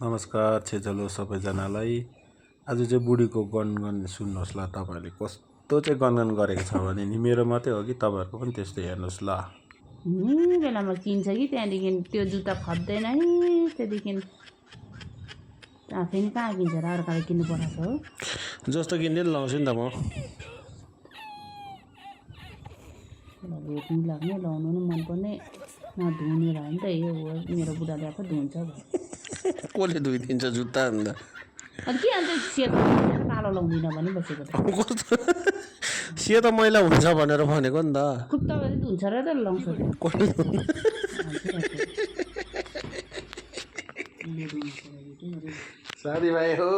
नमस्कार छेजलो सबैजनालाई। आज चाहिँ बुढीको गनगन सुन्नुहोस् ल। तपाईँहरूले कस्तो चाहिँ गनगन गरेको छ भने नि मेरो मात्रै हो कि तपाईँहरूको पनि त्यस्तै हेर्नुहोस् ल। बेलामा किन्छ कि त्यहाँदेखि त्यो जुत्ता खप्दैन है। त्यहाँदेखि फेरि कहाँ किन्छ र अर्काले किन्नु पर्छ हो। जस्तो किन्दै लाउँछु नि त म। रोट्नु लाग्ने लाउनु नि मनपर्ने नधुने भयो नि त। यो हो मेरो बुढाले आफै धुन्छ भयो। कसले धोइदिन्छ जुत्ता अन्त? अनि के अन्त सेतो कालो लाउँदिनँ भने बसेको त। सेतो मैला हुन्छ भनेर भनेको नि त। खुट्टाभरि धुन्छ र त लाउँछ साथीभाइ हो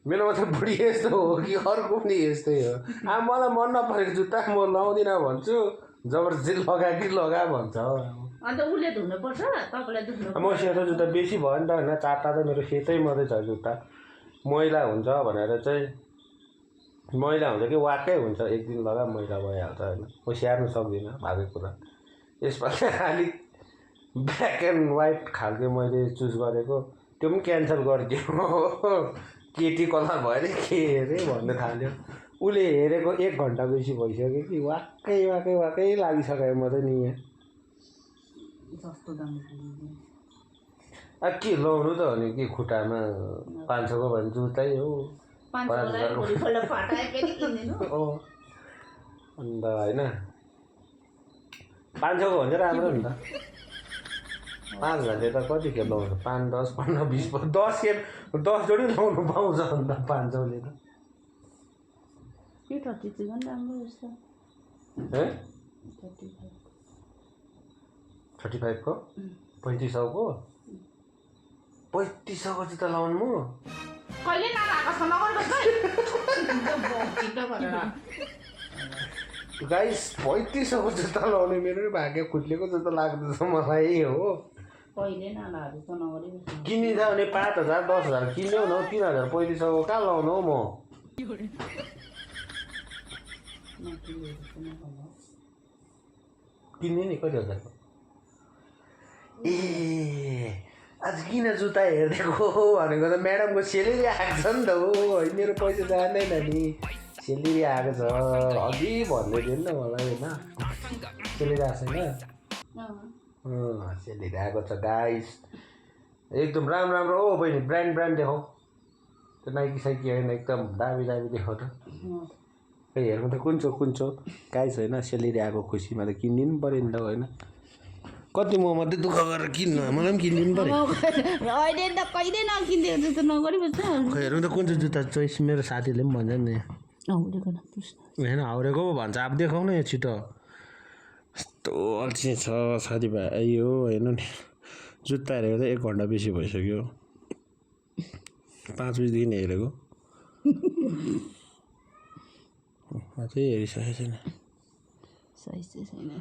मेरोमा त बुढी यस्तो हो कि अर्को पनि यस्तै हो। मलाई मन नपरेको जुत्ता म लाउँदिनँ भन्छु, जबरजस्ती लगा कि लगा भन्छ। अन्त उसले धुनुपर्छ, तपाईँलाई धुनु। म सेतो जुत्ता बेसी भयो नि त होइन, चारवटा त मेरो सेतै मात्रै छ जुत्ता। मैला हुन्छ भनेर चाहिँ मैला हुन्छ कि वाक्कै हुन्छ, एक दिन लगा मैला भइहाल्छ होइन। म स्याहार्नु सक्दिनँ भएको कुरा। यसपालि अलिक ब्ल्याक एन्ड व्हाइट खालको मैले चुज गरेको, त्यो पनि क्यान्सल गरिदियो। केटी कलर भयो अरे के अरे भन्नु थाल्यो। उसले हेरेको 1 घन्टा बेसी भइसक्यो कि वाक्कै वाक्कै वाक्कै लागिसक्यो म त नि यहाँ। सस्तो दाम के लाउनु त हो नि कि खुट्टामा 500 को भने जुत्तै हो। 5,000 को अन्त होइन 500 को भने राम्रो नि त। 5,000ले त कति खेप लाउँछ? 5, 10, 15, 20, 10 खेप 10 जोडी लाउनु पाउँछ अन्त 500ले त। यो 33 पनि राम्रो रहेछ। 35 को 3500 को 3500 को जुत्ता लाउनु म कहिले नलाएको छ नगर्नुहोस् है। गाइस 3500 को जुत्ता लाउने मेरो भाग्य खुट्लेको जस्तो लाग्दैछ मलाई हो। कहिले नलाएको छ नगर्नुहोस्। किनिन्छ भने 5,000 10,000 किन्यौ न, 3,000 3500 को कहाँ लाउनु हो म? किन्ने नि कति हजारको? ए आज किन जुत्ता हेरिदिएको भनेको त म्याडमको सेलेरी आएको छ नि त हो। मेरो पैसा जाँदैन नि, सेलेरी आएको छ अघि भन्दै थियो नि त मलाई होइन। सेलेरी आएको छैन? सेलेरी आएको छ गाइस। एकदम राम्रो राम्रो हो बहिनी, ब्रान्ड देखाऊ। त्यो नाइकी साइकी होइन, एकदम दामी दामी देखाऊ त। खै हेर्नु त कुन छ गाइस होइन। सेलेरी आएको खुसीमा त किनिदिनु पऱ्यो नि त होइन। कति म मात्रै दुःख गरेर किन्नु, मलाई पनि किनिदिनु पऱ्यो। अहिले त कहिले नकिन्दियो जस्तो नगरिबस्छ। खै हेर्नु त कुन चाहिँ जुत्ता चोइस। मेरो साथीले पनि भन्छ नि होइन, हाउरेको पो भन्छ। अब देखाउन यो छिटो। यस्तो अल्छी छ साथीभाइ यो हेर्नु नि, जुत्ता हेरेको त 1 घन्टा बेसी भइसक्यो। 5 बजीदेखि हेरेको अझै हेरिसकेको छैन। सही छैन।